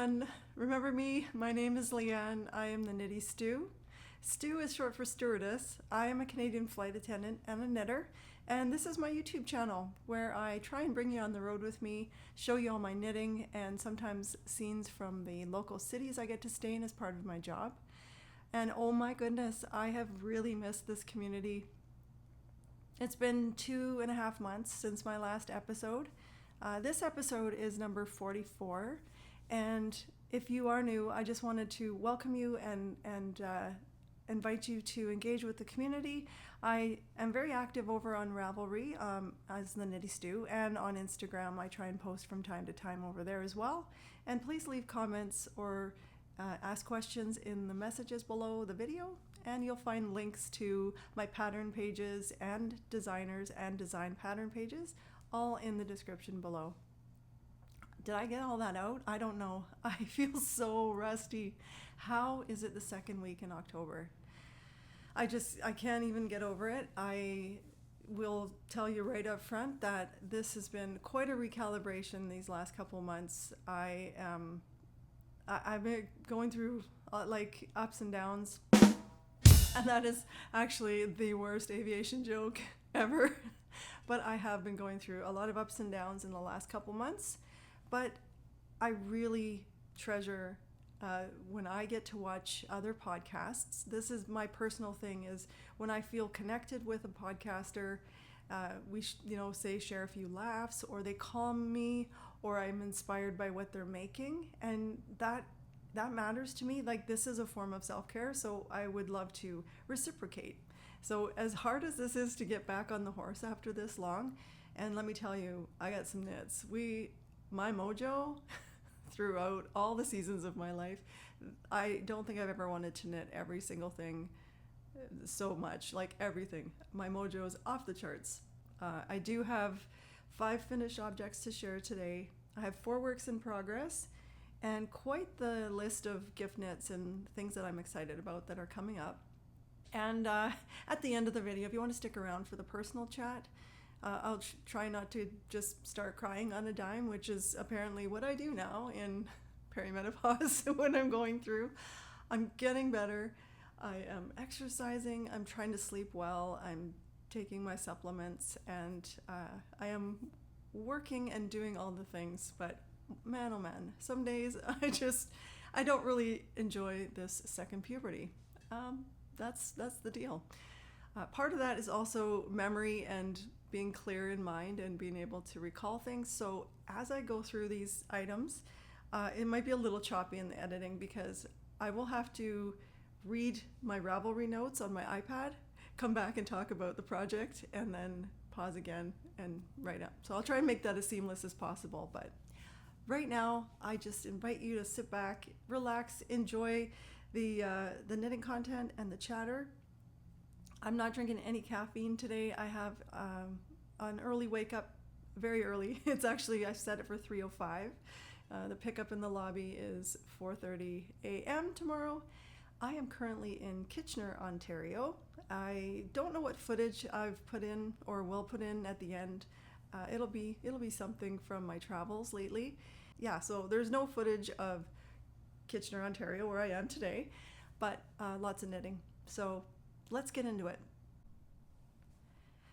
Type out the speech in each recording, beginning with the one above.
everyone. Remember me? My name is Leanne. I am the Knitty Stew. Stew is short for stewardess. I am a Canadian flight attendant and a knitter, and this is my YouTube channel where I try and bring you on the road with me, show you all my knitting and sometimes scenes from the local cities I get to stay in as part of my job. And oh my goodness, I have really missed this community. It's been 2.5 months since my last episode. This episode is number 44, and if you are new, I just wanted to welcome you and invite you to engage with the community. I am very active over on Ravelry as the Knitty Stew, and on Instagram I try and post from time to time over there as well. And please leave comments or ask questions in the messages below the video, and you'll find links to my pattern pages and designers and design pattern pages all in the description below. Did I get all that out? I don't know. I feel so rusty. How is it the second week in October? I can't even get over it. I will tell you right up front that this has been quite a recalibration these last couple of months. I've been going through like ups and downs, and that is actually the worst aviation joke ever. But I have been going through a lot of ups and downs in the last couple months. But I really treasure when I get to watch other podcasts. This is my personal thing, is when I feel connected with a podcaster, we share a few laughs, or they calm me, or I'm inspired by what they're making, and that matters to me. Like, this is a form of self-care, so I would love to reciprocate. So as hard as this is to get back on the horse after this long, and let me tell you, I got some knits. My mojo throughout all the seasons of my life, I don't think I've ever wanted to knit every single thing so much, like everything. My mojo is off the charts. I do have 5 finished objects to share today. I have 4 works in progress and quite the list of gift knits and things that I'm excited about that are coming up. And at the end of the video, if you want to stick around for the personal chat, I'll try not to just start crying on a dime, which is apparently what I do now in perimenopause when I'm going through. I'm getting better. I am exercising. I'm trying to sleep well. I'm taking my supplements, and I am working and doing all the things. But man, oh man, some days I don't really enjoy this second puberty. That's the deal. Part of that is also memory and being clear in mind and being able to recall things. So as I go through these items, it might be a little choppy in the editing because I will have to read my Ravelry notes on my iPad, come back and talk about the project, and then pause again and write up. So I'll try and make that as seamless as possible. But right now, I just invite you to sit back, relax, enjoy the knitting content and the chatter. I'm not drinking any caffeine today. I have an early wake up, very early. It's actually, I set it for 3:05. The pickup in the lobby is 4:30 a.m. tomorrow. I am currently in Kitchener, Ontario. I don't know what footage I've put in or will put in at the end. It'll be something from my travels lately. Yeah, so there's no footage of Kitchener, Ontario, where I am today, but lots of knitting. So let's get into it.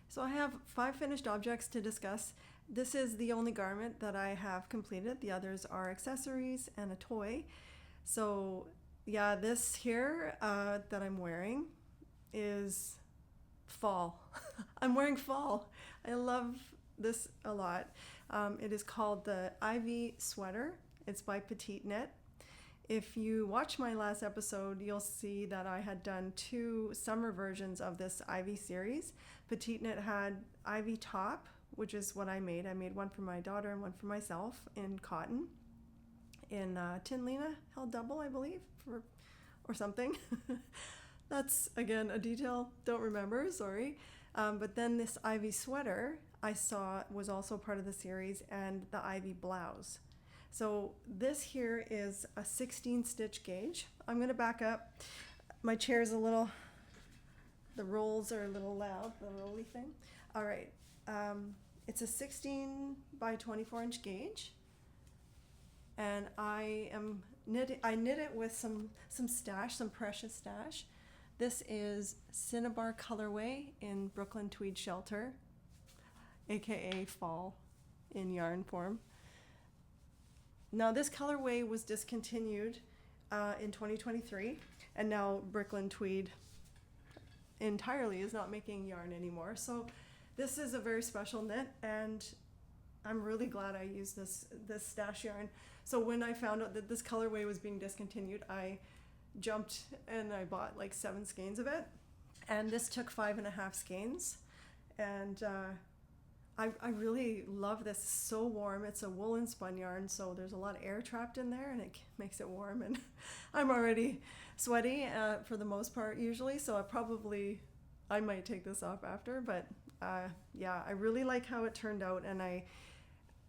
So I have 5 finished objects to discuss. This is the only garment that I have completed. The others are accessories and a toy. So yeah, this here that I'm wearing is fall. I'm wearing fall. I love this a lot. It is called the Ivy Sweater. It's by PetiteKnit. If you watch my last episode, you'll see that I had done 2 summer versions of this Ivy series. PetiteKnit had Ivy Top, which is what I made. I made one for my daughter and one for myself in cotton, in Tin Lena held double, I believe, or something. That's, again, a detail, don't remember, sorry. But then this Ivy sweater I saw was also part of the series, and the Ivy blouse. So this here is a 16 stitch gauge. I'm going to back up. My chair's a little, the rolls are a little loud, the rolly thing. All right. It's a 16 by 24 inch gauge. and I knit it with some stash, some precious stash. This is Cinnabar colorway in Brooklyn Tweed Shelter, aka fall in yarn form. Now this colorway was discontinued in 2023, and now Brooklyn Tweed entirely is not making yarn anymore. So this is a very special knit, and I'm really glad I used this stash yarn. So when I found out that this colorway was being discontinued, I jumped and I bought like 7 skeins of it, and this took 5.5 skeins, and I really love this. It's so warm. It's a woolen spun yarn, so there's a lot of air trapped in there, and it makes it warm, and I'm already sweaty for the most part usually, so I might take this off after, but yeah, I really like how it turned out. And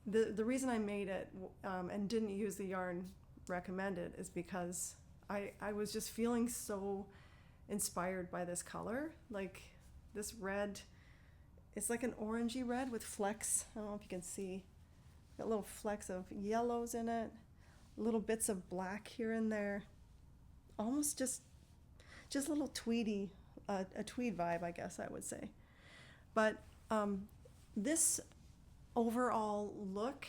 the reason I made it and didn't use the yarn recommended is because I was just feeling so inspired by this color. Like this red, it's like an orangey red with flecks. I don't know if you can see. Got little flecks of yellows in it, little bits of black here and there. Almost just little tweedy, a tweed vibe, I guess I would say. But this overall look,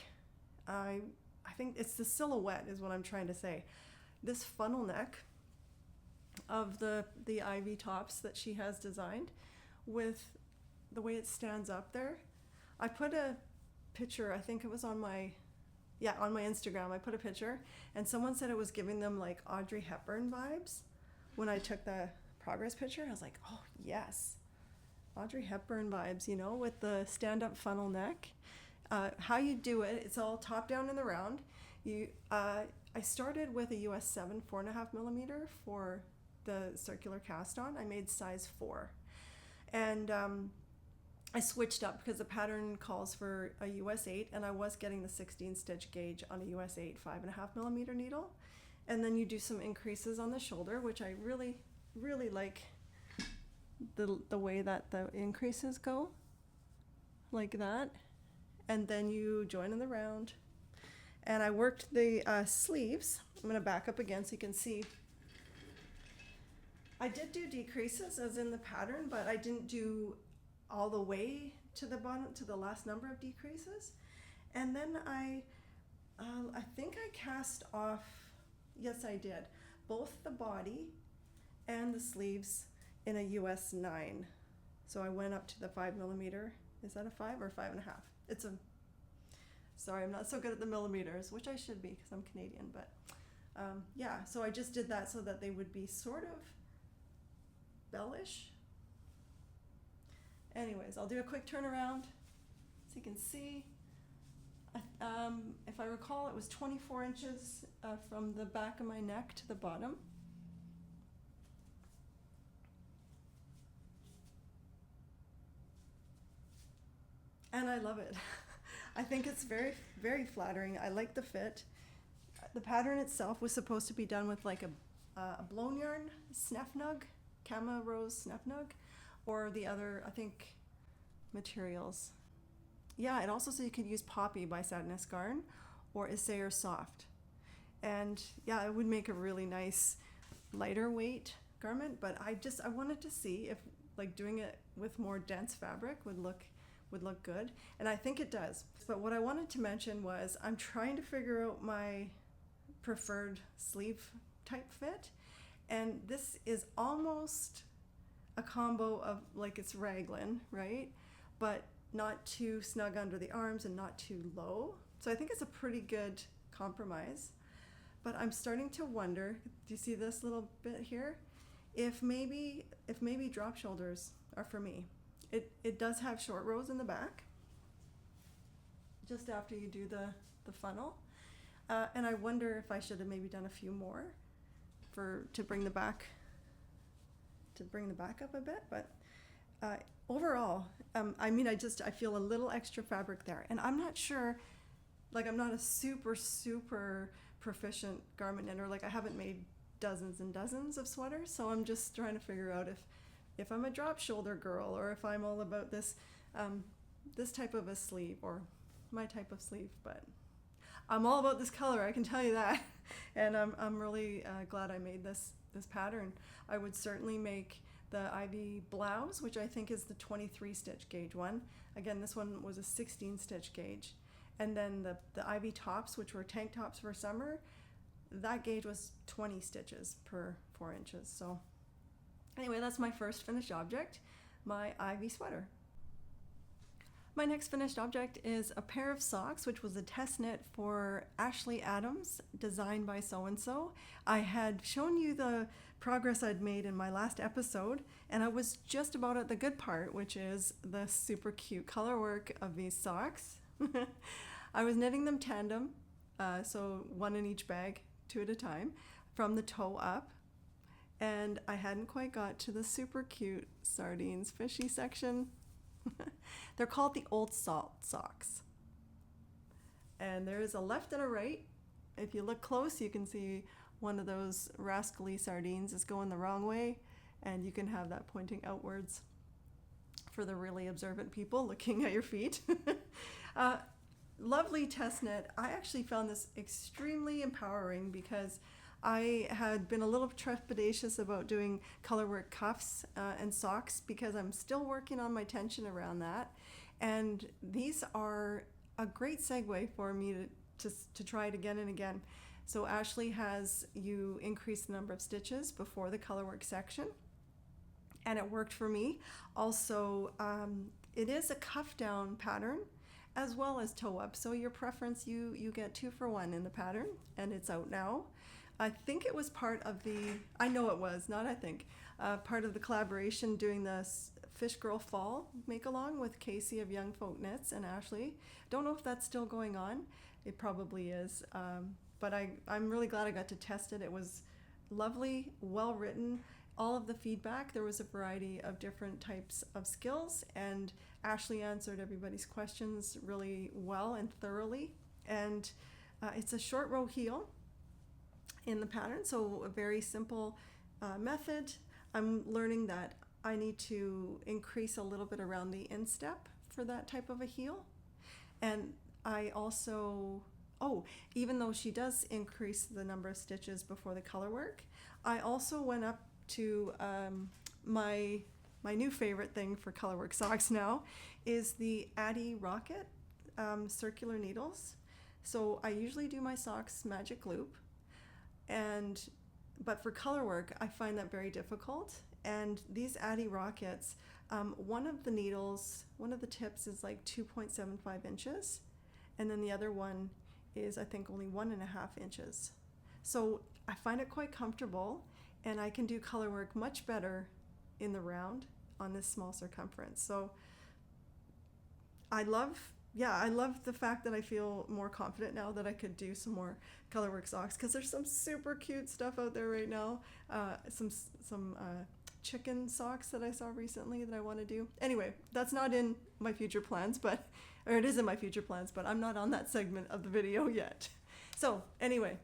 I think it's the silhouette is what I'm trying to say. This funnel neck of the ivy tops that she has designed, with the way it stands up there. I put a picture, I think it was on my Instagram. I put a picture, and someone said it was giving them like Audrey Hepburn vibes when I took the progress picture. I was like, oh yes, Audrey Hepburn vibes, you know, with the stand-up funnel neck. How you do it, it's all top down in the round. I started with a US 7 4.5 millimeter for the circular cast on. I made size 4, and I switched up because the pattern calls for a US 8, and I was getting the 16 stitch gauge on a US 8 5.5 millimeter needle. And then you do some increases on the shoulder, which I really, really like the way that the increases go, like that. And then you join in the round. And I worked the sleeves. I'm going to back up again so you can see. I did do decreases as in the pattern, but I didn't do all the way to the bottom, to the last number of decreases. And then I think I cast off, yes I did, both the body and the sleeves in a US 9. So I went up to the 5 millimeter. Is that a 5 or 5.5? It's a, sorry, I'm not so good at the millimeters, which I should be because I'm Canadian, but yeah, so I just did that so that they would be sort of bellish. Anyways, I'll do a quick turnaround so you can see. If I recall, it was 24 inches from the back of my neck to the bottom. And I love it. I think it's very, very flattering. I like the fit. The pattern itself was supposed to be done with like a blown yarn sneffnug, Kama Rose sneffnug, or the other, I think, materials. Yeah, it also said you could use Poppy by Sadness Garn or Issayer Soft. And yeah, it would make a really nice lighter weight garment, but I wanted to see if like doing it with more dense fabric would look good, and I think it does. But what I wanted to mention was I'm trying to figure out my preferred sleeve type fit, and this is almost a combo of like it's raglan, right? But not too snug under the arms and not too low. So I think it's a pretty good compromise. But I'm starting to wonder, do you see this little bit here? If maybe drop shoulders are for me. It does have short rows in the back, just after you do the funnel. And I wonder if I should have maybe done a few more to bring the back up a bit. But overall, I mean, I feel a little extra fabric there. And I'm not sure, like I'm not a super proficient garment knitter. Like I haven't made dozens and dozens of sweaters, so I'm just trying to figure out if I'm a drop shoulder girl or if I'm all about this this type of a sleeve or my type of sleeve. But I'm all about this color, I can tell you that. And I'm really glad I made this pattern. I would certainly make the Ivy blouse, which I think is the 23 stitch gauge one. Again, this one was a 16 stitch gauge. And then the Ivy tops, which were tank tops for summer, that gauge was 20 stitches per 4 inches. So anyway, that's my first finished object, my Ivy sweater. My next finished object is a pair of socks, which was a test knit for Ashley Adams, designed by so-and-so. I had shown you the progress I'd made in my last episode, and I was just about at the good part, which is the super cute color work of these socks. I was knitting them tandem, so one in each bag, 2 at a time, from the toe up. And I hadn't quite got to the super cute sardines fishy section. They're called the Old Salt socks. And there is a left and a right. If you look close, you can see one of those rascally sardines is going the wrong way, and you can have that pointing outwards for the really observant people looking at your feet. Lovely test knit. I actually found this extremely empowering because I had been a little trepidatious about doing colorwork cuffs and socks because I'm still working on my tension around that. And these are a great segue for me to try it again and again. So Ashley has you increase the number of stitches before the colorwork section, and it worked for me. Also, it is a cuff down pattern as well as toe up. So your preference, you get 2 for 1 in the pattern, and it's out now. I think it was part of I know it was, not I think, part of the collaboration doing the Fish Girl Fall make-along with Casey of Young Folk Knits and Ashley. Don't know if that's still going on. It probably is. But I'm really glad I got to test it. It was lovely, well written. All of the feedback, there was a variety of different types of skills, and Ashley answered everybody's questions really well and thoroughly. And it's a short row heel in the pattern, so a very simple method. I'm learning that I need to increase a little bit around the instep for that type of a heel. And I also, even though she does increase the number of stitches before the color work, I also went up to my new favorite thing for colorwork socks now is the Addy Rocket circular needles. So I usually do my socks magic loop, but for colorwork I find that very difficult. And these Addy Rockets, one of the tips is like 2.75 inches, and then the other one is I think only 1.5 inches. So I find it quite comfortable, and I can do color work much better in the round on this small circumference. So I love the fact that I feel more confident now that I could do some more colorwork socks, because there's some super cute stuff out there right now. Some chicken socks that I saw recently that I want to do. Anyway, that's not in my future plans, or it is in my future plans, but I'm not on that segment of the video yet. So anyway,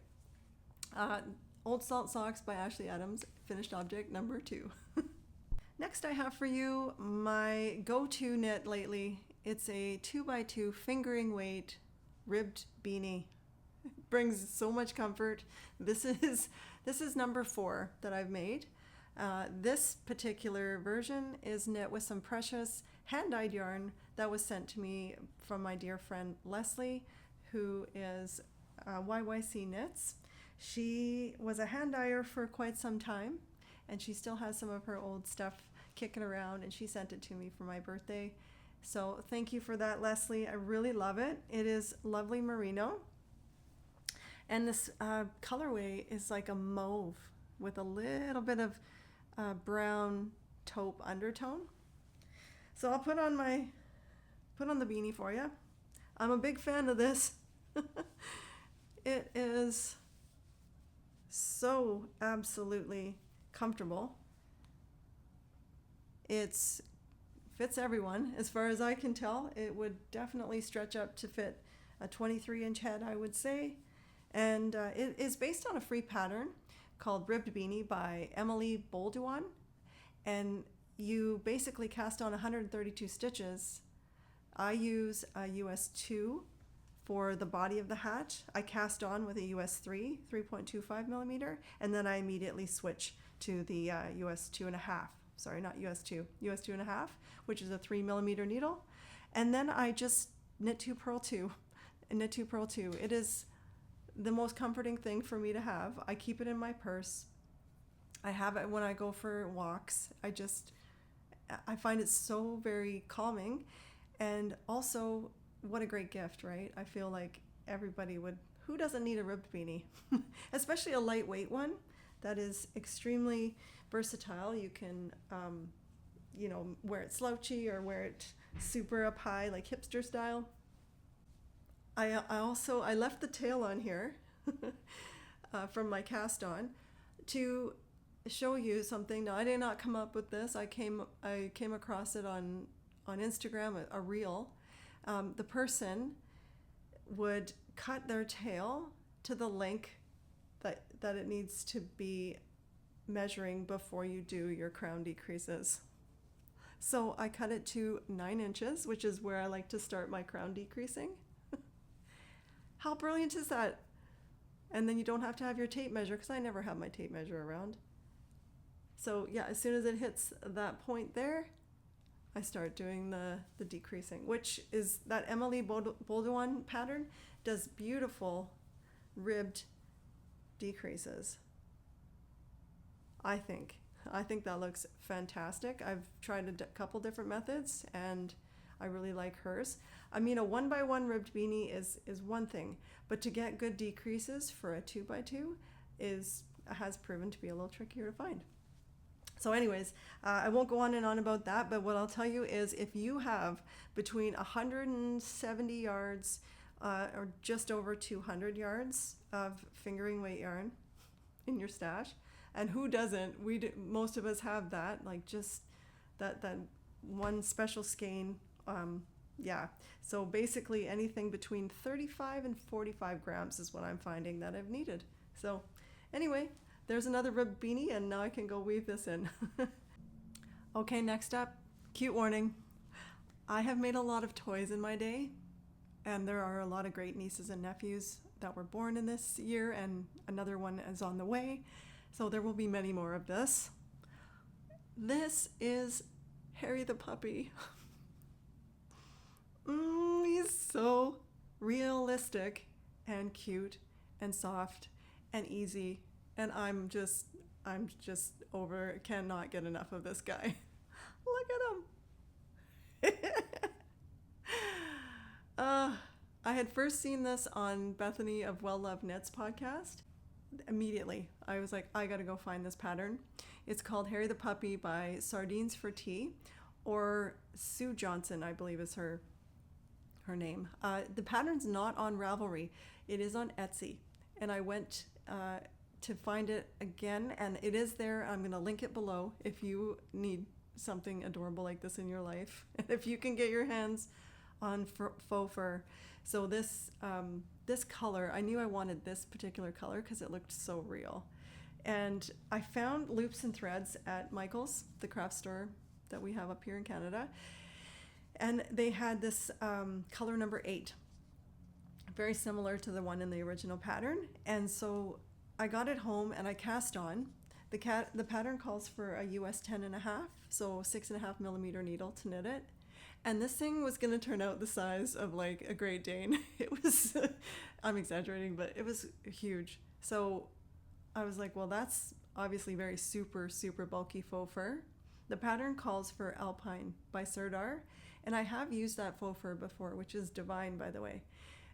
Old Salt Socks by Ashley Adams, finished object number 2. Next I have for you my go-to knit lately. It's a 2x2 fingering weight ribbed beanie. It brings so much comfort. This is number 4 that I've made. This particular version is knit with some precious hand-dyed yarn that was sent to me from my dear friend Leslie, who is YYC Knits. She was a hand dyer for quite some time, and she still has some of her old stuff kicking around, and she sent it to me for my birthday. So thank you for that, Leslie. I really love it. It is lovely merino, and this colorway is like a mauve with a little bit of brown taupe undertone. So I'll put on the beanie for you. I'm a big fan of this. It is so absolutely comfortable. It fits everyone as far as I can tell. It would definitely stretch up to fit a 23-inch head, I would say. And it is based on a free pattern called Ribbed Beanie by Emily Bolduan, and you basically cast on 132 stitches. I use a US 2 for the body of the hat, I cast on with a US 3.25 millimeter, and then I immediately switch to the US 2.5. Sorry, not US 2, US 2.5, which is a 3 millimeter needle. And then I just knit 2, purl 2, and knit 2, purl 2. It is the most comforting thing for me to have. I keep it in my purse. I have it when I go for walks. I find it so very calming, and also what a great gift, right? I feel like everybody would, who doesn't need a ribbed beanie? Especially a lightweight one that is extremely versatile. You can, wear it slouchy or wear it super up high, like hipster style. I left the tail on here from my cast on to show you something. Now, I did not come up with this. I came across it on Instagram, a reel. The person would cut their tail to the length that it needs to be measuring before you do your crown decreases. So I cut it to 9 inches, which is where I like to start my crown decreasing. How brilliant is that? And then you don't have to have your tape measure, because I never have my tape measure around. So yeah, as soon as it hits that point there, I start doing the decreasing, which is that Emily Baudouin pattern does beautiful ribbed decreases. I think that looks fantastic. I've tried a couple different methods, and I really like hers. I mean, a 1x1 ribbed beanie is one thing, but to get good decreases for a 2x2 has proven to be a little trickier to find. So anyways, I won't go on and on about that, but what I'll tell you is if you have between 170 yards or just over 200 yards of fingering weight yarn in your stash, and who doesn't? Most of us have that, like just that one special skein. So basically anything between 35 and 45 grams is what I'm finding that I've needed. So anyway, there's another ribbed beanie, and now I can go weave this in. Okay, next up, cute warning. I have made a lot of toys in my day, and there are a lot of great nieces and nephews that were born in this year, and another one is on the way. So there will be many more of this. This is Harry the puppy. He's so realistic and cute and soft and easy, and I'm just cannot get enough of this guy. Look at him. I had first seen this on Bethany of Well Loved Knits podcast. Immediately, I was like, I gotta go find this pattern. It's called Harry the Puppy by SardinesForTea, or Sue Johnson, I believe is her name. The pattern's not on Ravelry. It is on Etsy, and I went to find it again, and it is there. I'm going to link it below if you need something adorable like this in your life, and if you can get your hands on faux fur. So this color, I knew I wanted this particular color because it looked so real, and I found loops and threads at Michael's, the craft store that we have up here in Canada. And they had this color number 8, very similar to the one in the original pattern. And so I got it home and I cast on. The pattern calls for a US 10.5, so 6.5 millimeter needle to knit it. And this thing was going to turn out the size of like a Great Dane. It was, I'm exaggerating, but it was huge. So I was like, well, that's obviously very super, super bulky faux fur. The pattern calls for Alpine by Sardar. And I have used that faux fur before, which is divine, by the way.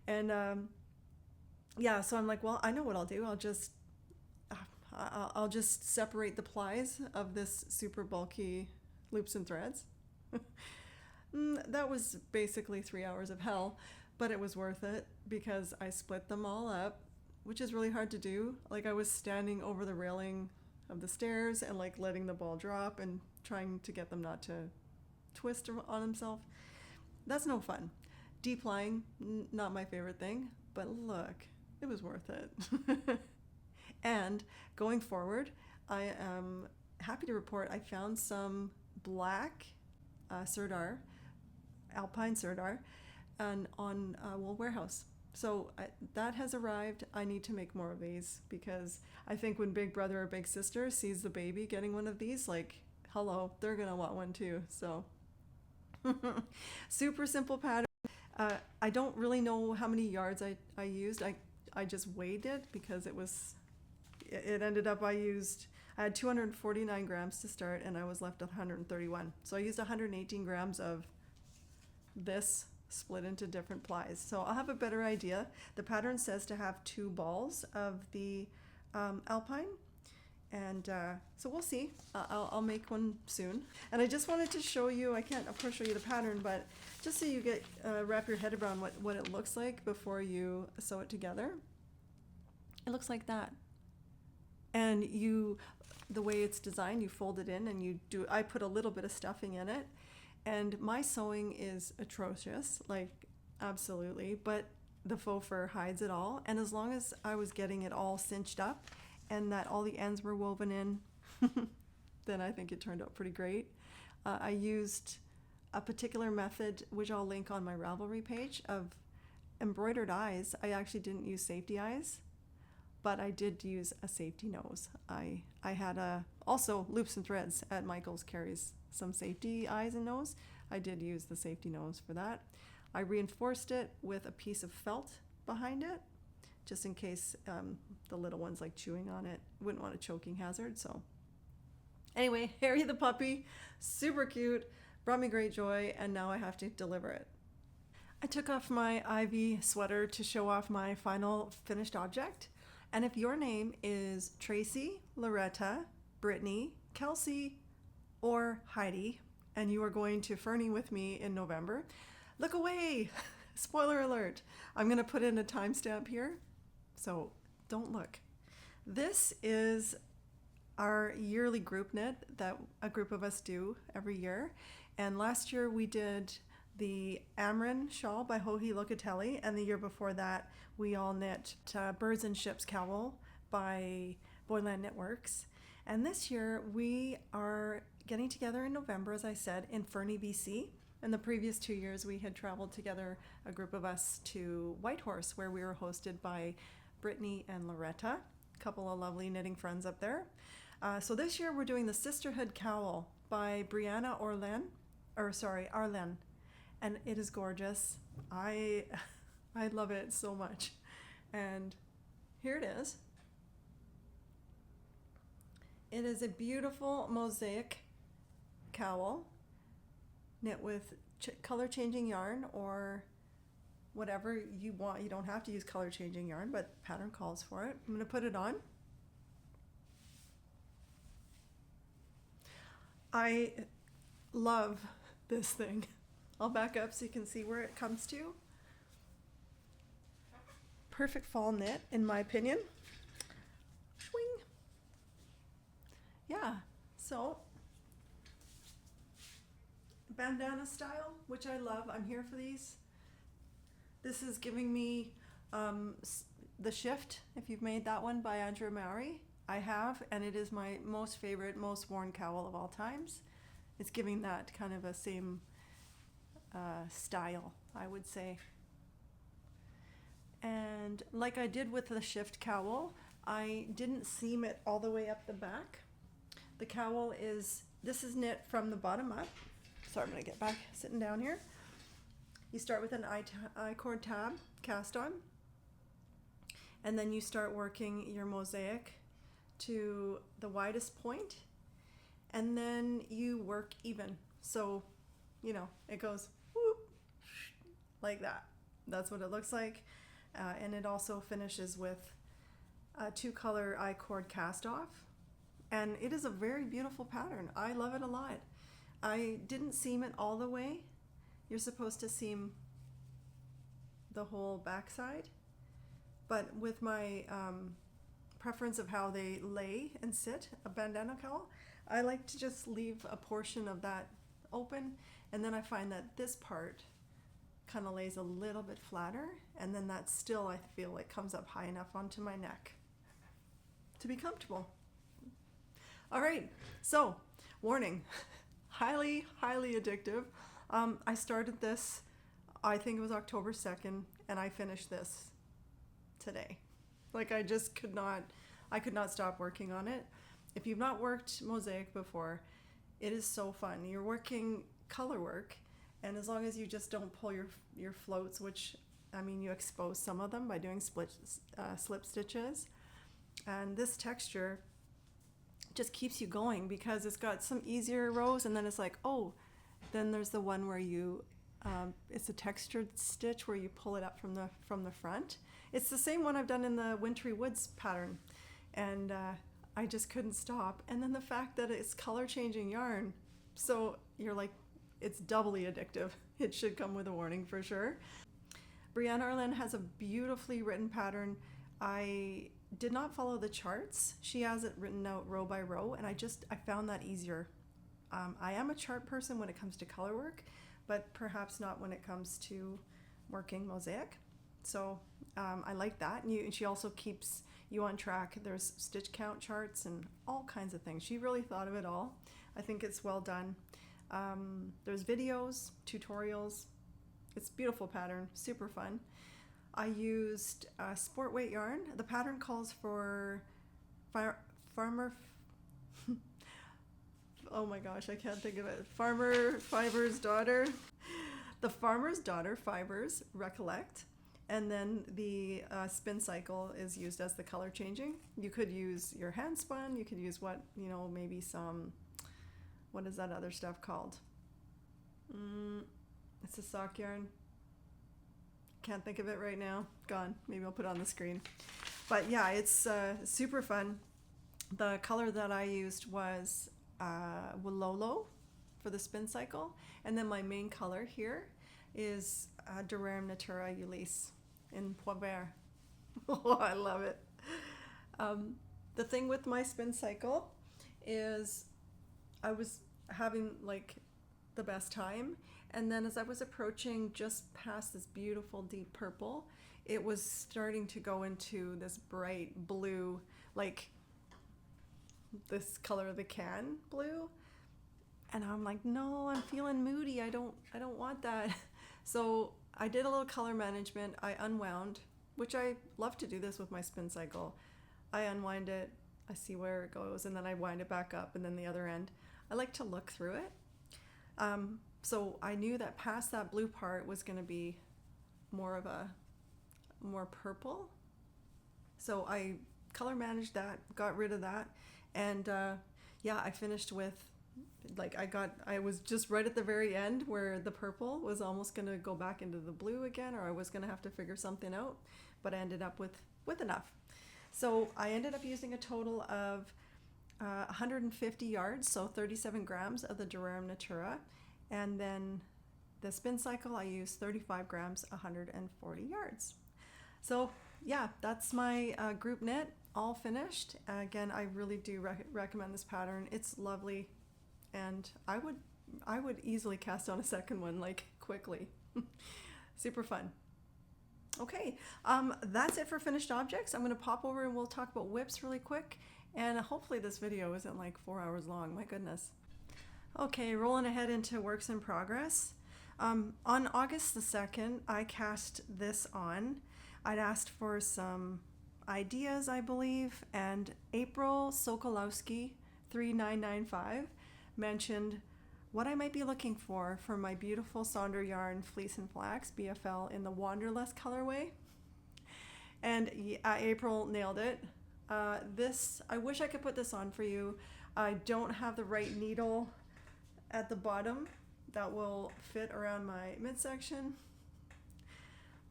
And so I'm like, well, I know what I'll do. I'll just separate the plies of this super bulky loops and threads. That was basically 3 hours of hell, but it was worth it because I split them all up, which is really hard to do. Like I was standing over the railing of the stairs and like letting the ball drop and trying to get them not to twist on himself. That's no fun. Deplying, not my favorite thing, but look, it was worth it. And going forward, I am happy to report I found some black Sardar, Alpine Sardar, and on Wool Warehouse. that has arrived. I need to make more of these because I think when big brother or big sister sees the baby getting one of these, like, hello, they're gonna want one too. So super simple pattern. I don't really know how many yards I used. I just weighed it because it ended up I had 249 grams to start and I was left with 131. So I used 118 grams of this split into different plies. So I'll have a better idea. The pattern says to have 2 balls of the alpine, and so we'll see. I'll make one soon. And I just wanted to show you, I can't of course show you the pattern, but just so you get wrap your head around what it looks like before you sew it together. It looks like that. And the way it's designed, you fold it in and I put a little bit of stuffing in it. And my sewing is atrocious, like absolutely, but the faux fur hides it all. And as long as I was getting it all cinched up and that all the ends were woven in, then I think it turned out pretty great. I used a particular method, which I'll link on my Ravelry page, of embroidered eyes. I actually didn't use safety eyes, but I did use a safety nose. I had also Loops and Threads at Michael's carries some safety eyes and nose. I did use the safety nose for that. I reinforced it with a piece of felt behind it, just in case the little ones like chewing on it. Wouldn't want a choking hazard. So anyway, Harry the puppy, super cute, brought me great joy, and now I have to deliver it. I took off my ivy sweater to show off my final finished object. And if your name is Tracy, Loretta, Brittany, Kelsey, or Heidi, and you are going to Fernie with me in November, look away. Spoiler alert. I'm going to put in a timestamp here, so don't look. This is our yearly group knit that a group of us do every year. And last year we did the Amrin shawl by Joji Locatelli, and the year before that we all knit Birds and Ships Cowl by Boyland Knitworks. And this year we are getting together in November, as I said, in Fernie, BC. And the previous 2 years we had traveled together, a group of us, to Whitehorse, where we were hosted by Brittany and Loretta, a couple of lovely knitting friends up there. So this year we're doing the Sisterhood Cowl by Briana Arlene. And it is gorgeous. I love it so much. And here it is. It is a beautiful mosaic cowl knit with color changing yarn or whatever you want. You don't have to use color changing yarn, but the pattern calls for it. I'm going to put it on. I love this thing. I'll back up so you can see where it comes to. Perfect fall knit, in my opinion. Swing. Yeah, so bandana style, which I love. I'm here for these. This is giving me The Shift, if you've made that one by Andrea Mowry. I have, and it is my most favorite, most worn cowl of all times. It's giving that kind of a same style, I would say. And like I did with the Shift cowl, I didn't seam it all the way up the back. The cowl this is knit from the bottom up. Sorry, I'm gonna get back sitting down here. You start with an I-cord tab cast on, and then you start working your mosaic to the widest point, and then you work even. So, it goes whoop, like that. That's what it looks like. And it also finishes with a 2-color I-cord cast off. And it is a very beautiful pattern. I love it a lot. I didn't seam it all the way. You're supposed to seam the whole backside. But with my preference of how they lay and sit, a bandana cowl, I like to just leave a portion of that open. And then I find that this part kind of lays a little bit flatter, and then that still, I feel like, comes up high enough onto my neck to be comfortable. All right, so warning, highly, highly addictive. I started this, I think it was October 2nd, and I finished this today. Like I could not stop working on it. If you've not worked Mosaic before, it is so fun. You're working color work, and as long as you just don't pull your floats, which, I mean, you expose some of them by doing slip stitches, and this texture just keeps you going because it's got some easier rows, and then it's like, oh, then there's the one where you it's a textured stitch where you pull it up from the front. It's the same one I've done in the Wintry Woods pattern, and I just couldn't stop. And then the fact that it's color changing yarn, so you're like, it's doubly addictive. It should come with a warning for sure. Briana Arlene has a beautifully written pattern. I did not follow the charts. She has it written out row by row, and I found that easier. I am a chart person when it comes to color work, but perhaps not when it comes to working Mosaic. So I like that. And she also keeps you on track. There's stitch count charts and all kinds of things. She really thought of it all. I think it's well done. There's videos, tutorials. It's a beautiful pattern, super fun. I used sport weight yarn. The pattern calls for farmer. Oh my gosh, I can't think of it. Farmer Fiber's Daughter. The Farmer's Daughter Fibers Recollect. And then the spin cycle is used as the color changing. You could use your hand spun. You could use maybe some, what is that other stuff called? It's a sock yarn. Can't think of it right now. Gone. Maybe I'll put it on the screen. But yeah, it's super fun. The color that I used was Wololo for the spin cycle. And then my main color here is Durham Natura Ulisse in Pullover. Oh, I love it. The thing with my spin cycle is I was having like the best time, and then as I was approaching just past this beautiful deep purple, it was starting to go into this bright blue, like this color of the can blue, and I'm like, no, I'm feeling moody. I don't want that. So I did a little color management. I unwound, which I love to do this with my spin cycle. I unwind it, I see where it goes, and then I wind it back up, and then the other end. I like to look through it. So I knew that past that blue part was going to be more purple. So I color managed that, got rid of that, and I finished with, like, I was just right at the very end where the purple was almost going to go back into the blue again, or I was going to have to figure something out, but I ended up with enough. So I ended up using a total of 150 yards, so 37 grams of the Durham Natura, and then the spin cycle I used 35 grams, 140 yards. So yeah, that's my group knit all finished. Again, I really do recommend this pattern. It's lovely, and I would easily cast on a second one, like, quickly. Super fun. Okay, that's it for finished objects. I'm going to pop over and we'll talk about whips really quick, and hopefully this video isn't like 4 hours long. My goodness. Okay, rolling ahead into works in progress. On August the 2nd, I cast this on. I'd asked for some ideas, I believe, and April Sokolowski 3995 mentioned what I might be looking for my beautiful Sonder yarn Fleece and Flax BFL in the Wanderlust colorway. And April nailed it. I wish I could put this on for you. I don't have the right needle at the bottom that will fit around my midsection.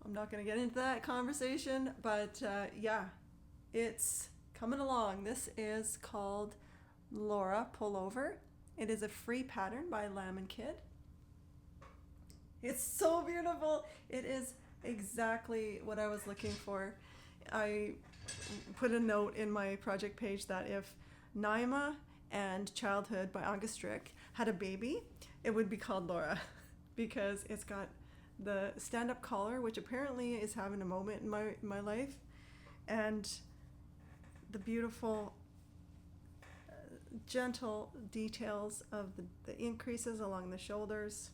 I'm not going to get into that conversation, but yeah, it's coming along. This is called Laura Pullover. It is a free pattern by Lamb and Kid. It's so beautiful. It is exactly what I was looking for. I put a note in my project page that if Naima and Childhood by August Strick had a baby, it would be called Laura, because it's got the stand-up collar, which apparently is having a moment in my life, and the beautiful gentle details of the increases along the shoulders.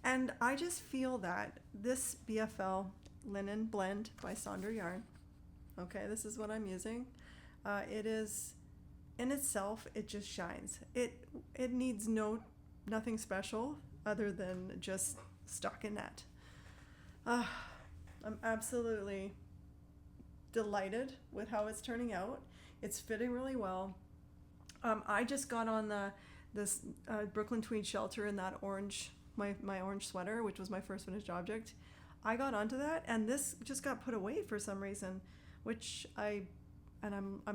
And I just feel that this BFL Linen Blend by Sonder Yarn. Okay, this is what I'm using. It is, in itself, it just shines. It needs nothing special other than just stockinette. I'm absolutely delighted with how it's turning out. It's fitting really well. I just got on this Brooklyn tweed shelter in that orange, my orange sweater, which was my first finished object. I got onto that, and this just got put away for some reason, which I'm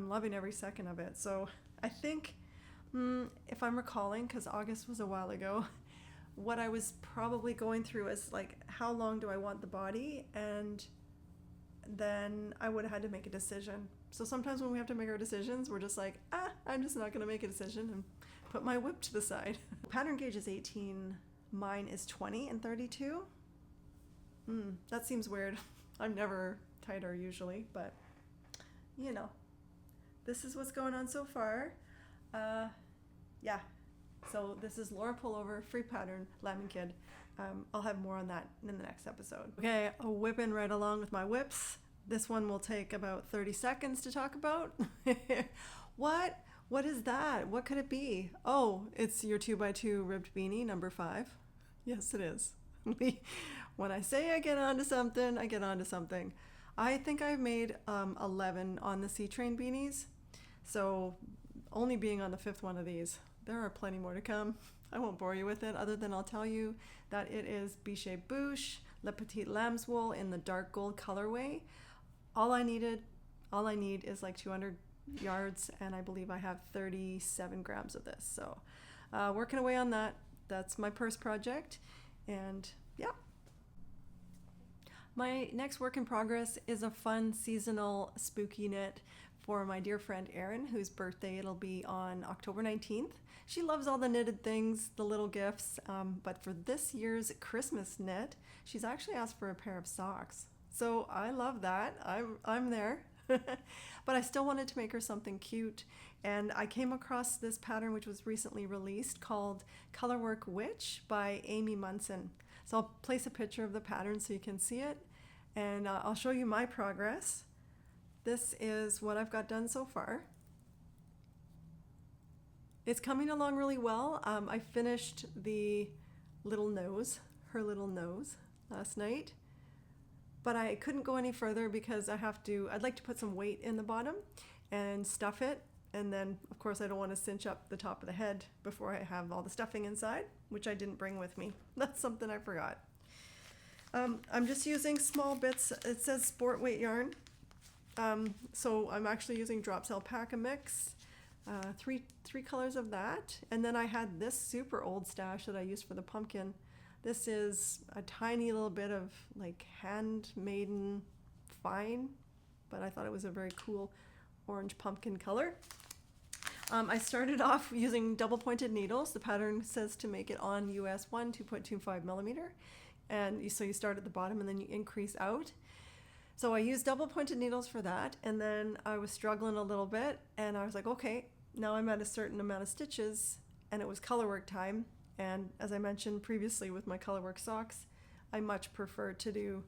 loving every second of it. So I think, if I'm recalling, because August was a while ago, what I was probably going through is like, how long do I want the body? And then I would have had to make a decision. So sometimes when we have to make our decisions, we're just like, I'm just not going to make a decision and put my whip to the side. Pattern gauge is 18. Mine is 20 and 32. That seems weird. I'm never tighter usually, but you know, this is what's going on so far. Yeah. So this is Laura Pullover, free pattern, Lemon Kid. I'll have more on that in the next episode. Okay, I'll whip in right along with my whips. This one will take about 30 seconds to talk about. What is that? What could it be? Oh, it's your 2x2 ribbed beanie, number 5. Yes, it is. When I say I get onto something, I get onto something. I think I've made 11 on the C-Train beanies. So only being on the 5th one of these. There are plenty more to come. I won't bore you with it, other than I'll tell you that it is Biche Bouche, Le Petite Lamb's Wool in the dark gold colorway. All I need is like 200 yards, and I believe I have 37 grams of this. So working away on that. That's my purse project, and yeah. My next work in progress is a fun seasonal spooky knit for my dear friend Erin, whose birthday it'll be on October 19th. She loves all the knitted things, the little gifts, but for this year's Christmas knit, she's actually asked for a pair of socks. So I love that. I'm there. But I still wanted to make her something cute, and I came across this pattern which was recently released called Colorwork Witch by Amy Munson. So I'll place a picture of the pattern so you can see it, and I'll show you my progress. This is what I've got done so far. It's coming along really well. I finished the little nose, her little nose, last night. But I couldn't go any further because I'd like to put some weight in the bottom and stuff it. And then, of course, I don't want to cinch up the top of the head before I have all the stuffing inside, which I didn't bring with me. That's something I forgot. I'm just using small bits. It says sport weight yarn. So I'm actually using Drops Alpaca Mix, three colors of that. And then I had this super old stash that I used for the pumpkin. This is a tiny little bit of like handmaiden fine, but I thought it was a very cool orange pumpkin color. I started off using double pointed needles. The pattern says to make it on US 1, 2.25 millimeter. And so you start at the bottom and then you increase out. So I used double pointed needles for that. And then I was struggling a little bit and I was like, okay, now I'm at a certain amount of stitches, and it was colorwork time. And as I mentioned previously with my Colorwork socks, I much prefer to do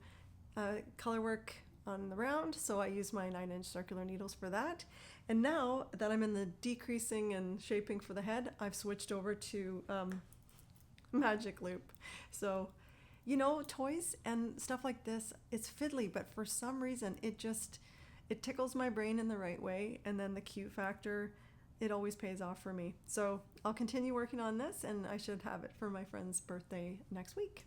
colorwork on the round, so I use my 9-inch circular needles for that. And now that I'm in the decreasing and shaping for the head, I've switched over to magic loop. So, you know, toys and stuff like this, it's fiddly, but for some reason it tickles my brain in the right way, and then the cute factor, it always pays off for me. So I'll continue working on this, and I should have it for my friend's birthday next week.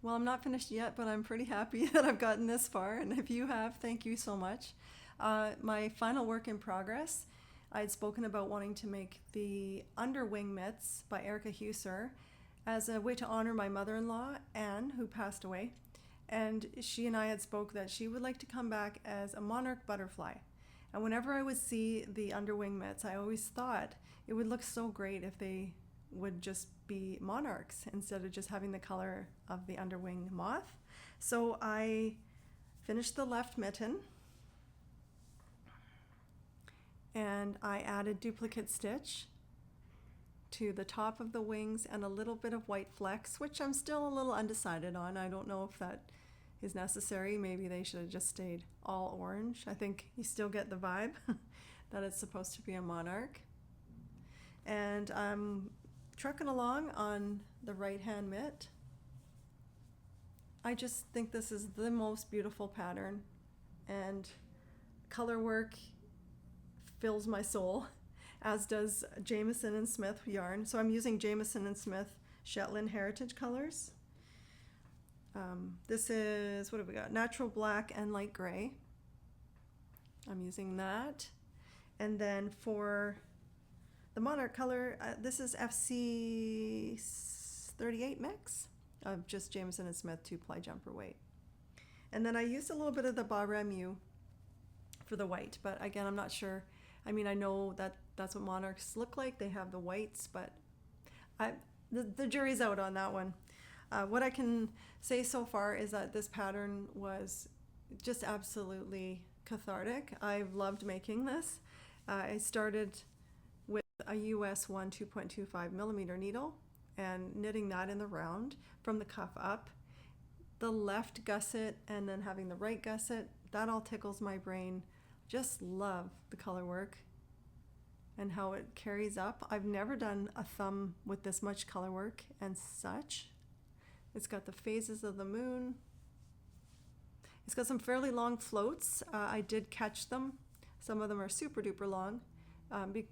Well, I'm not finished yet, but I'm pretty happy that I've gotten this far, and if you have, thank you so much. My final work in progress, I had spoken about wanting to make the Underwing mitts by Erica Heusser as a way to honor my mother-in-law, Anne, who passed away, and she and I had spoke that she would like to come back as a Monarch Butterfly. And whenever I would see the Underwing mitts, I always thought it would look so great if they would just be monarchs instead of just having the color of the Underwing moth. So I finished the left mitten, and I added duplicate stitch to the top of the wings and a little bit of white flecks, which I'm still a little undecided on. I don't know if that is necessary. Maybe they should have just stayed all orange. I think you still get the vibe that it's supposed to be a monarch. And I'm trucking along on the right hand mitt. I just think this is the most beautiful pattern, and Colorwork fills my soul, as does Jamieson and Smith yarn. So I'm using Jamieson and Smith Shetland Heritage colors. This is, what have we got? Natural black and light gray. I'm using that. And then for the Monarch color, this is FC 38 mix of just Jamieson and Smith 2-ply jumper weight. And then I used a little bit of the Bas Remu for the white, but again, I'm not sure. I mean, I know that that's what monarchs look like. They have the whites, but the jury's out on that one. What I can say so far is that this pattern was just absolutely cathartic. I've loved making this. I started with a US 1 2.25 millimeter needle and knitting that in the round from the cuff up. The left gusset and then having the right gusset, that all tickles my brain. Just love the color work and how it carries up. I've never done a thumb with this much color work and such. It's got the phases of the moon. It's got some fairly long floats. I did catch them. Some of them are super duper long,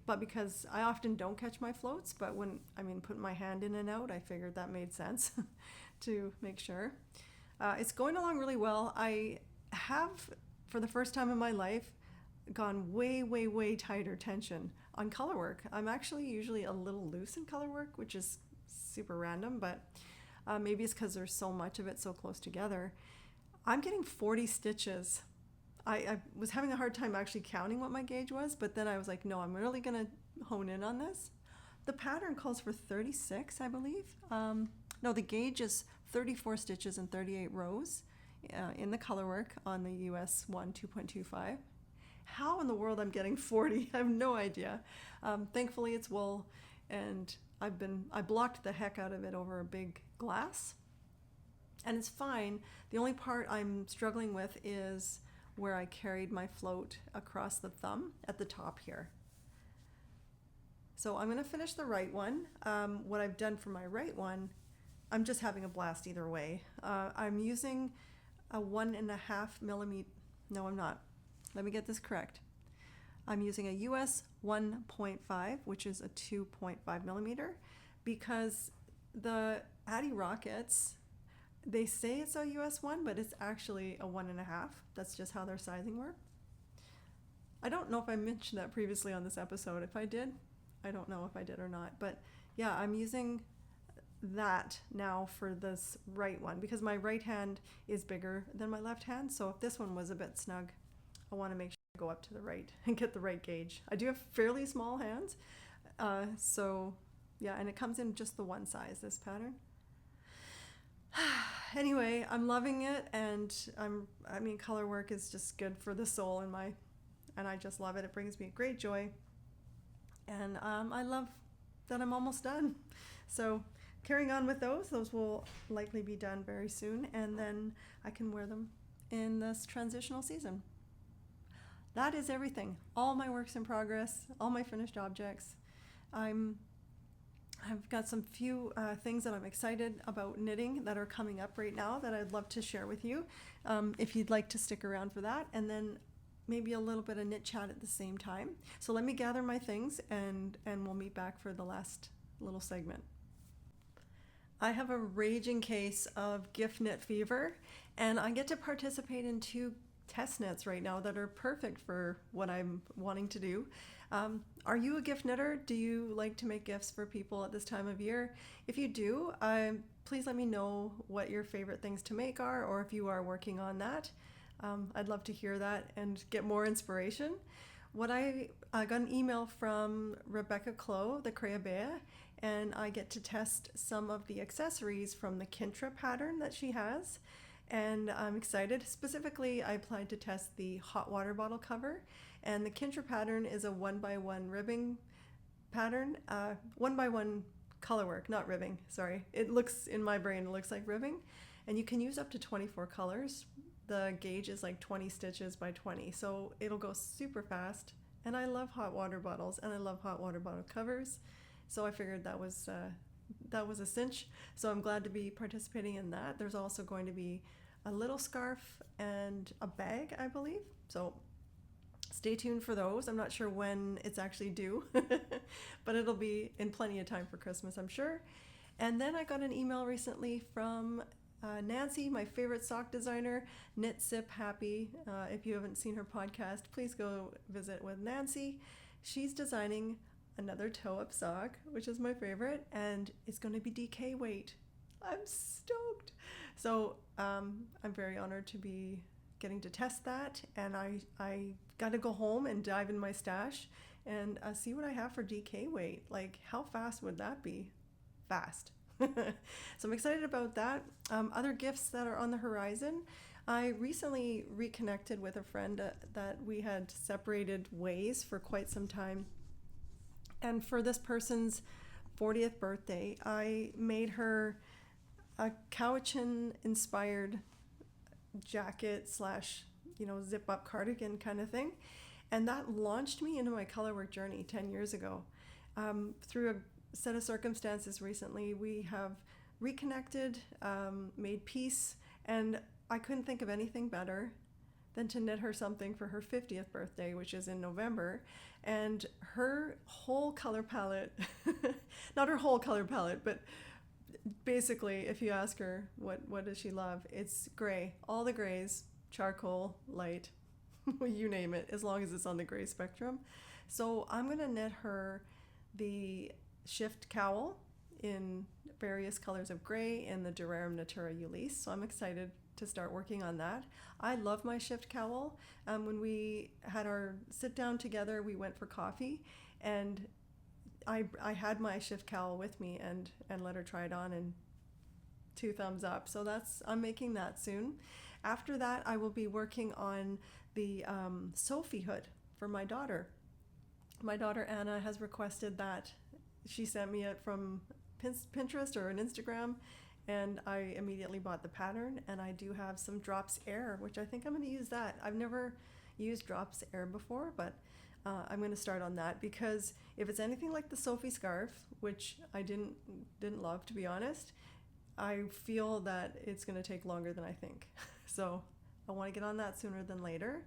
but because I often don't catch my floats, but when, putting my hand in and out, I figured that made sense to make sure. It's going along really well. I have, for the first time in my life, gone way, way, way tighter tension on Colorwork. I'm actually usually a little loose in Colorwork, which is super random, but maybe it's because there's so much of it so close together. I'm getting 40 stitches. I was having a hard time actually counting what my gauge was, but then I was like, no, I'm really gonna hone in on this. The pattern calls for 36, I believe. No, the gauge is 34 stitches and 38 rows in the Colorwork on the US 1 2.25. How in the world I'm getting 40, I have no idea. Thankfully it's wool, and I blocked the heck out of it over a big glass, and it's fine. The only part I'm struggling with is where I carried my float across the thumb at the top here. So I'm going to finish the right one. What I've done for my right one, I'm just having a blast either way. I'm using a 1.5 millimeter, no I'm not, let me get this correct. I'm using a US 1.5, which is a 2.5 millimeter, because the Addy Rockets, they say it's a US 1, but it's actually a 1.5. That's just how their sizing work. I don't know if I mentioned that previously on this episode. If I did, I don't know if I did or not. But yeah, I'm using that now for this right one because my right hand is bigger than my left hand. So if this one was a bit snug, I want to make sure I go up to the right and get the right gauge. I do have fairly small hands. So yeah, and it comes in just the one size, this pattern. Anyway, I'm loving it, and color work is just good for the soul and I just love it. It brings me great joy, and I love that I'm almost done. So carrying on with those will likely be done very soon, and then I can wear them in this transitional season. That is everything. All my works in progress, all my finished objects. I've got some few things that I'm excited about knitting that are coming up right now that I'd love to share with you, if you'd like to stick around for that, and then maybe a little bit of knit chat at the same time. So let me gather my things and we'll meet back for the last little segment. I have a raging case of gift knit fever, and I get to participate in 2 test knits right now that are perfect for what I'm wanting to do. Are you a gift knitter? Do you like to make gifts for people at this time of year? If you do, please let me know what your favorite things to make are, or if you are working on that. I'd love to hear that and get more inspiration. I got an email from Rebecca Clow, the Creabea, and I get to test some of the accessories from the Kintra pattern that she has. And I'm excited. Specifically, I applied to test the hot water bottle cover, and the Kintra pattern is a 1x1 ribbing pattern, 1x1 colorwork, not ribbing, sorry. It looks, in my brain, it looks like ribbing. And you can use up to 24 colors. The gauge is like 20 stitches by 20, so it'll go super fast. And I love hot water bottles, and I love hot water bottle covers. So I figured that was a cinch. So I'm glad to be participating in that. There's also going to be a little scarf and a bag, I believe. So stay tuned for those. I'm not sure when it's actually due, but it'll be in plenty of time for Christmas, I'm sure. And then I got an email recently from Nancy, my favorite sock designer, Knit Sip Happy. If you haven't seen her podcast, please go visit with Nancy. She's designing another toe-up sock, which is my favorite, and it's going to be DK weight. I'm stoked. So I'm very honored to be getting to test that, and I got to go home and dive in my stash and see what I have for DK weight. Like, how fast would that be? Fast. So I'm excited about that. Other gifts that are on the horizon. I recently reconnected with a friend that we had separated ways for quite some time. And for this person's 40th birthday, I made her a Cowichan inspired jacket slash, zip up cardigan kind of thing. And that launched me into my colorwork journey 10 years ago. Through a set of circumstances recently, we have reconnected, made peace, and I couldn't think of anything better than to knit her something for her 50th birthday, which is in November. And her whole color palette, not her whole color palette, but basically, if you ask her what does she love, it's gray, all the grays, charcoal, light, you name it, as long as it's on the gray spectrum. So I'm gonna knit her the Shift Cowl in various colors of gray and the Durarum Natura Ulisse. So I'm excited to start working on that. I love my Shift Cowl. When we had our sit down together, we went for coffee, and I had my Shift Cowl with me and let her try it on, and 2 thumbs up. So I'm making that soon. After that, I will be working on the Sophie hood for my daughter. My daughter Anna has requested that. She sent me it from Pinterest or an Instagram, and I immediately bought the pattern, and I do have some Drops Air, which I think I'm going to use that. I've never used Drops Air before, but I'm going to start on that, because if it's anything like the Sophie scarf, which I didn't love, to be honest, I feel that it's going to take longer than I think. So I want to get on that sooner than later.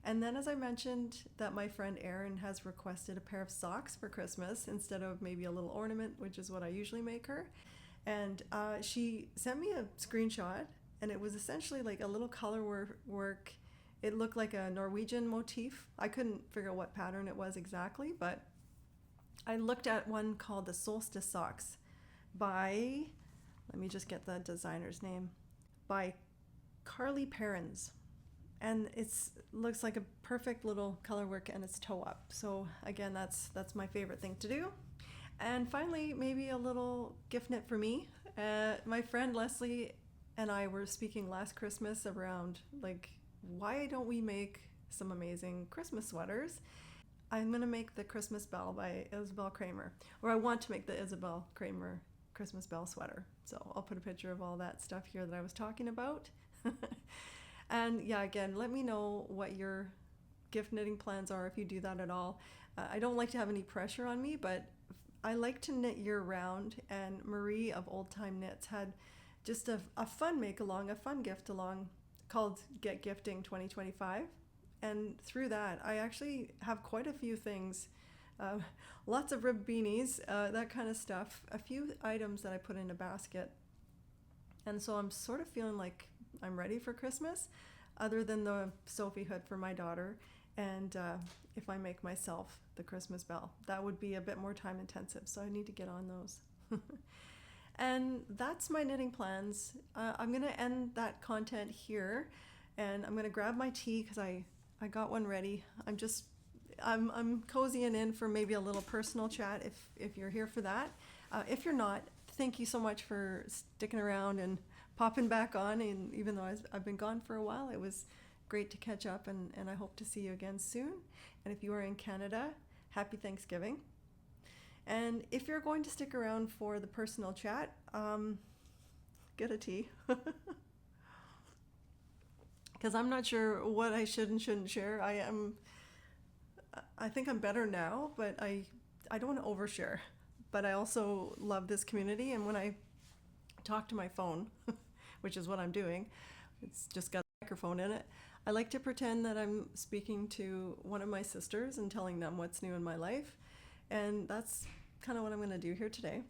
And then, as I mentioned, that my friend Erin has requested a pair of socks for Christmas instead of maybe a little ornament, which is what I usually make her. And she sent me a screenshot, and it was essentially like a little color work. It looked like a Norwegian motif. I couldn't figure out what pattern it was exactly, but I looked at one called the Solstice socks by, let me just get the designer's name, by Carlie Perrins. And it looks like a perfect little color work, and it's toe up. So again, that's my favorite thing to do. And finally, maybe a little gift knit for me. My friend Leslie and I were speaking last Christmas around, like, why don't we make some amazing Christmas sweaters? I'm going to make the Christmas Bell by Isabel Kramer, or I want to make the Isabel Kramer Christmas Bell sweater. So I'll put a picture of all that stuff here that I was talking about. And yeah, again, let me know what your gift knitting plans are, if you do that at all. I don't like to have any pressure on me, but I like to knit year round, and Marie of Old Time Knits had just a fun make-along, a fun gift-along called Get Gifting 2025. And through that, I actually have quite a few things, lots of ribbed beanies, that kind of stuff, a few items that I put in a basket. And so I'm sort of feeling like I'm ready for Christmas, other than the Sophie hood for my daughter. And if I make myself the Christmas Bell, that would be a bit more time intensive, so I need to get on those. And that's my knitting plans. I'm going to end that content here, and I'm going to grab my tea because I got one ready. I'm cozying in for maybe a little personal chat if you're here for that. If you're not, thank you so much for sticking around and popping back on. And even though I've been gone for a while, it was great to catch up, and I hope to see you again soon. And if you are in Canada, happy Thanksgiving. And if you're going to stick around for the personal chat, get a tea. Because I'm not sure what I should and shouldn't share. I think I'm better now, but I don't want to overshare. But I also love this community, and when I talk to my phone, which is what I'm doing, it's just got a microphone in it, I like to pretend that I'm speaking to one of my sisters and telling them what's new in my life. And that's kind of what I'm going to do here today.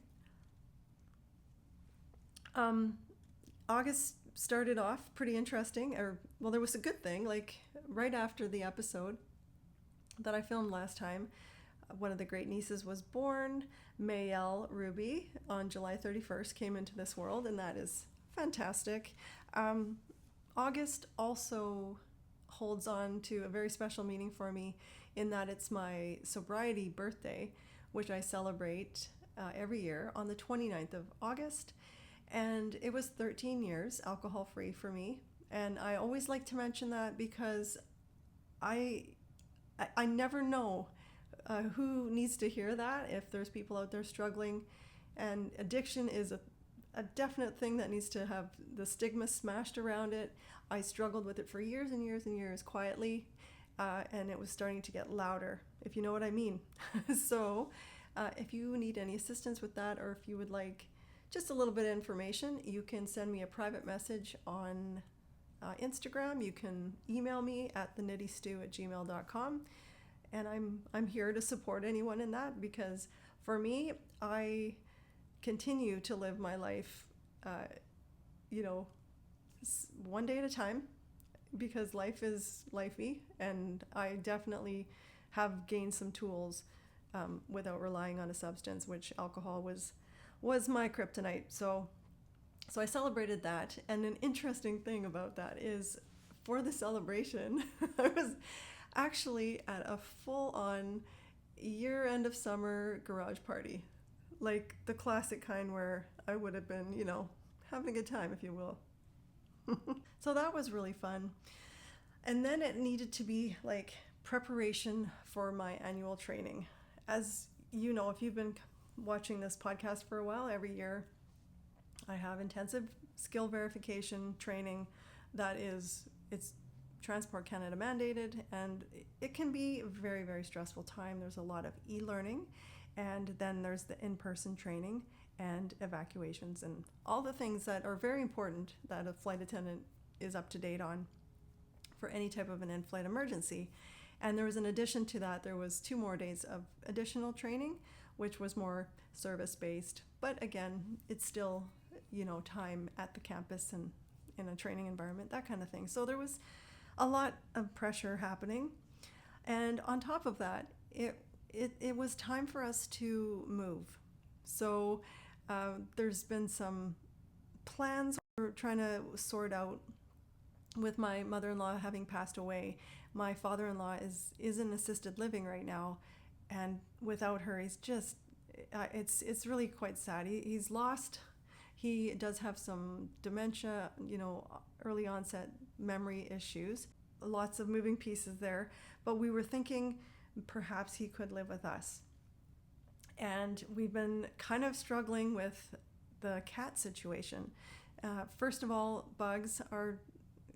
August started off pretty interesting, well, there was a good thing, like right after the episode that I filmed last time, one of the great nieces was born. Mayelle Ruby on July 31st came into this world, and that is fantastic. August also holds on to a very special meaning for me in that it's my sobriety birthday, which I celebrate every year on the 29th of August. And it was 13 years alcohol-free for me. And I always like to mention that because I never know who needs to hear that, if there's people out there struggling. And addiction is a definite thing that needs to have the stigma smashed around it. I struggled with it for years and years and years quietly, and it was starting to get louder, if you know what I mean. So if you need any assistance with that, or if you would like just a little bit of information, you can send me a private message on Instagram. You can email me at theknittystew@gmail.com. And I'm here to support anyone in that, because for me, I continue to live my life, one day at a time, because life is lifey, and I definitely have gained some tools without relying on a substance, which alcohol was my kryptonite. So I celebrated that. And an interesting thing about that is, for the celebration, I was actually at a full-on year-end of summer garage party, like the classic kind where I would have been, having a good time, if you will. So that was really fun. And then it needed to be like preparation for my annual training. As you know, if you've been watching this podcast for a while, every year I have intensive skill verification training it's Transport Canada mandated, and it can be a very, very stressful time. There's a lot of e-learning, and then there's the in-person training and evacuations and all the things that are very important that a flight attendant is up to date on for any type of an in-flight emergency. And there was, in addition to that, there was 2 more days of additional training, which was more service-based. But again, it's still, time at the campus and in a training environment, that kind of thing. So there was a lot of pressure happening. And on top of that, it was time for us to move. So there's been some plans we're trying to sort out. With my mother-in-law having passed away, my father-in-law is in assisted living right now, and without her, he's just it's really quite sad. He does have some dementia, early onset memory issues, lots of moving pieces there, but we were thinking perhaps he could live with us. And we've been kind of struggling with the cat situation. First of all, Bugs, our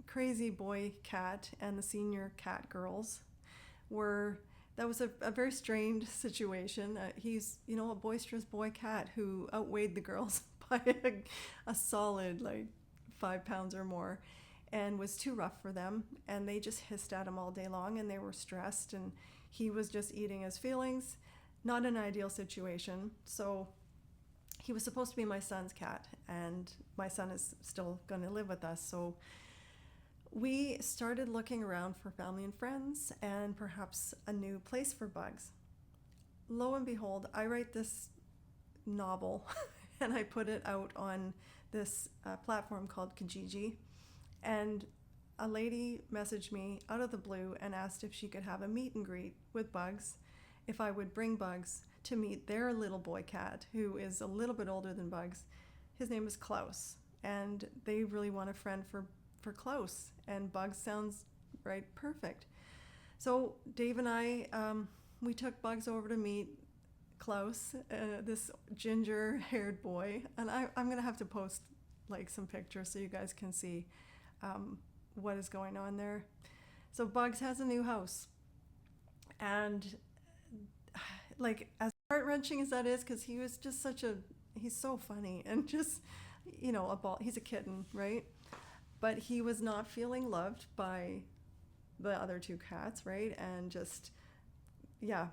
crazy boy cat, and the senior cat girls that was a very strained situation. He's, a boisterous boy cat who outweighed the girls by a solid 5 pounds or more, and was too rough for them, and they just hissed at him all day long, and they were stressed, and he was just eating his feelings. Not an ideal situation. So he was supposed to be my son's cat, and my son is still going to live with us. So we started looking around for family and friends and perhaps a new place for Bugs. Lo and behold, I write this novel and I put it out on this platform called Kijiji, and a lady messaged me out of the blue and asked if she could have a meet and greet with Bugs, if I would bring Bugs to meet their little boy cat, who is a little bit older than Bugs. His name is Klaus, and they really want a friend for Klaus, and Bugs sounds perfect. So Dave and I, we took Bugs over to meet Klaus, this ginger-haired boy, and I'm gonna have to post like some pictures so you guys can see what is going on there. So Bugs has a new house, and like as heart-wrenching as that is, because he was just he's so funny and just, you know, he's a kitten, right? But he was not feeling loved by the other two cats, right? And just, yeah,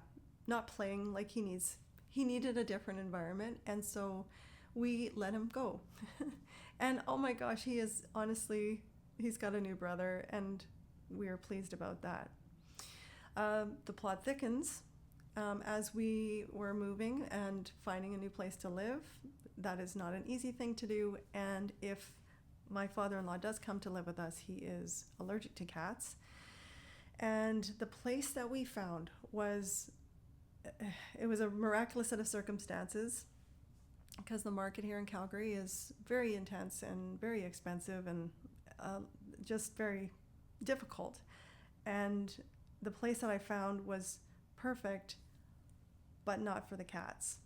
not playing like he needed a different environment. And so we let him go. And oh my gosh, he's got a new brother, and we are pleased about that. The plot thickens as we were moving and finding a new place to live. That is not an easy thing to do. And if my father-in-law does come to live with us, he is allergic to cats. And the place that we found it was a miraculous set of circumstances, because the market here in Calgary is very intense and very expensive and just very difficult. And the place that I found was perfect, but not for the cats.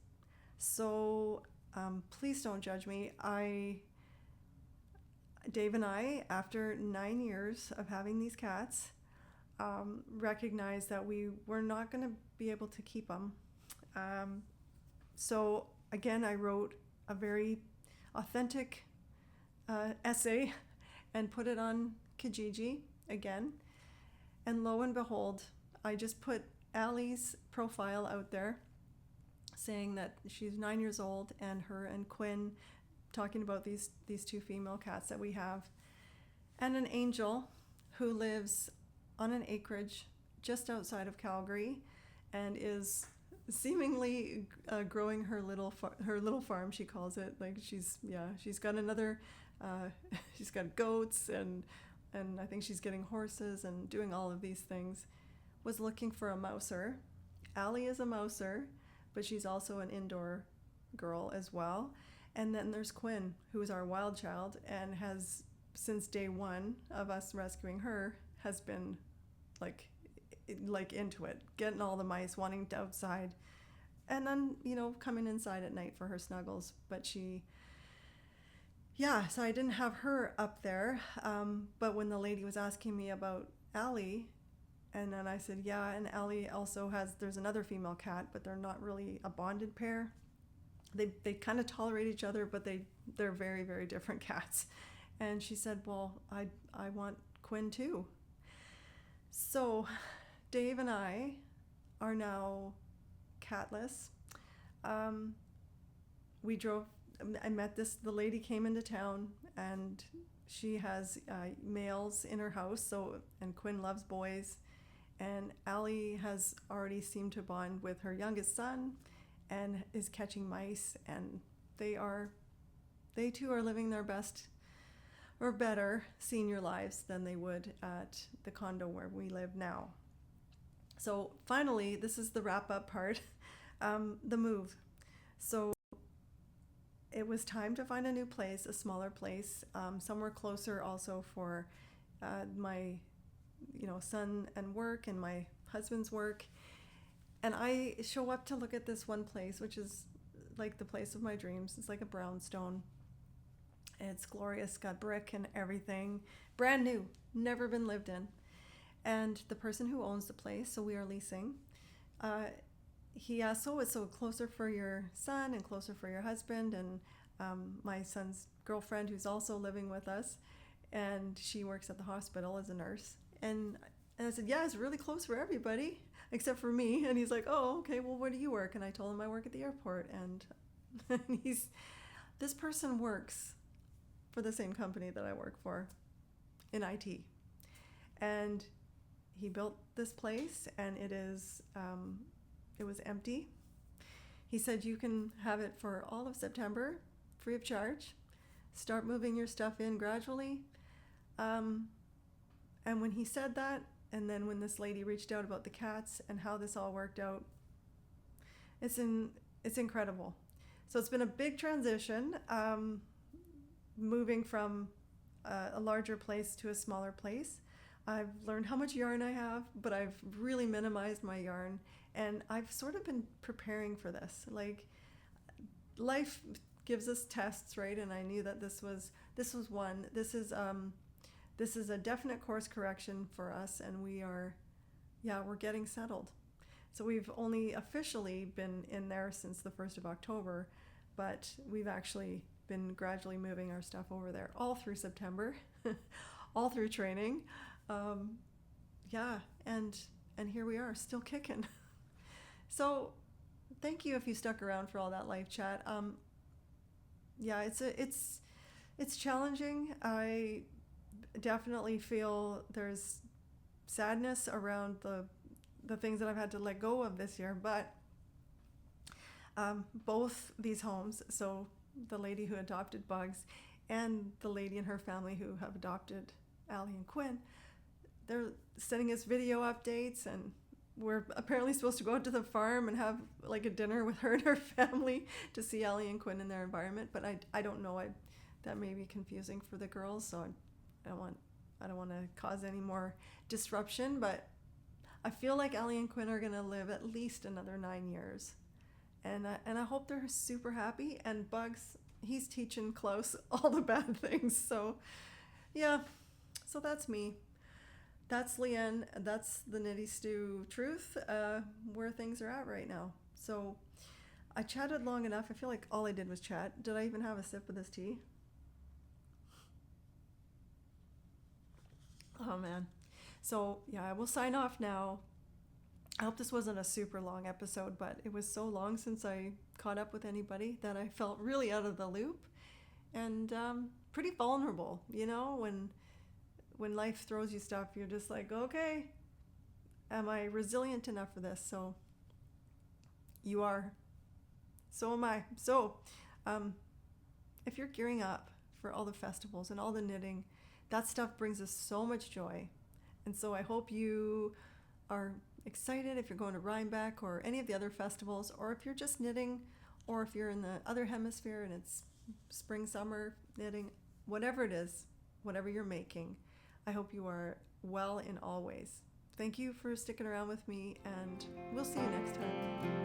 So please don't judge me. Dave and I, after 9 years of having these cats, recognized that we were not going to be able to keep them. So again, I wrote a very authentic essay and put it on Kijiji again. And lo and behold, I just put Allie's profile out there saying that she's 9 years old, and her and Quinn talking about these two female cats that we have, and an Angel who lives on an acreage just outside of Calgary and is seemingly growing her little farm, she calls it. Like she's got another she's got goats and I think she's getting horses and doing all of these things. Was looking for a mouser. Allie is a mouser, but she's also an indoor girl as well. And then there's Quinn, who is our wild child and has, since day one of us rescuing her, has been like into it, getting all the mice, wanting to outside, and then, you know, coming inside at night for her snuggles. But so I didn't have her up there. But when the lady was asking me about Allie, and then I said, yeah, and Allie also there's another female cat, but they're not really a bonded pair. They kind of tolerate each other, but they're very, very different cats. And she said, well, I want Quinn too. So Dave and I are now catless. I met the lady came into town, and she has males in her house, and Quinn loves boys. And Allie has already seemed to bond with her youngest son and is catching mice, and they too are living their best or better senior lives than they would at the condo where we live now. So finally, this is the wrap-up part, the move. So it was time to find a new place, a smaller place, somewhere closer also for my son and work and my husband's work. And I show up to look at this one place, which is like the place of my dreams. It's like a brownstone. It's glorious, got brick and everything. Brand new, never been lived in. And the person who owns the place, so we are leasing, he asked, so it's so closer for your son and closer for your husband, and my son's girlfriend who's also living with us, and she works at the hospital as a nurse. And I said, yeah, it's really close for everybody except for me. And he's like, oh, okay, well, where do you work? And I told him I work at the airport. And this person works for the same company that I work for in IT. And he built this place, and it was empty. He said, you can have it for all of September, free of charge. Start moving your stuff in gradually. And when he said that, and then when this lady reached out about the cats and how this all worked out, it's incredible. So it's been a big transition, moving from a larger place to a smaller place. I've learned how much yarn I have, but I've really minimized my yarn, and I've sort of been preparing for this. Like, life gives us tests, right? And I knew that this was one. This is a definite course correction for us, and we're getting settled. So we've only officially been in there since the 1st of October, but we've actually been gradually moving our stuff over there all through September, all through training. And here we are, still kicking. So thank you if you stuck around for all that live chat. It's challenging. I definitely feel there's sadness around the things that I've had to let go of this year, but both these homes, so the lady who adopted Bugs and the lady and her family who have adopted Allie and Quinn, they're sending us video updates, and we're apparently supposed to go out to the farm and have like a dinner with her and her family to see Allie and Quinn in their environment. But I don't know, that may be confusing for the girls, so I don't want to cause any more disruption, but I feel like Allie and Quinn are going to live at least another 9 years. And I hope they're super happy. And Bugs, he's teaching Klaus all the bad things. So, yeah. So that's me. That's Leanne. That's the Knitty Stew truth, where things are at right now. So I chatted long enough. I feel like all I did was chat. Did I even have a sip of this tea? Oh, man. So, yeah, I will sign off now. I hope this wasn't a super long episode, but it was so long since I caught up with anybody that I felt really out of the loop and pretty vulnerable. You know, when life throws you stuff, you're just like, okay, am I resilient enough for this? So you are. So am I. So if you're gearing up for all the festivals and all the knitting, that stuff brings us so much joy. And so I hope you are excited if you're going to Rhinebeck or any of the other festivals, or if you're just knitting, or if you're in the other hemisphere and it's spring, summer knitting, whatever it is, whatever you're making, I hope you are well in all ways. Thank you for sticking around with me, and we'll see you next time.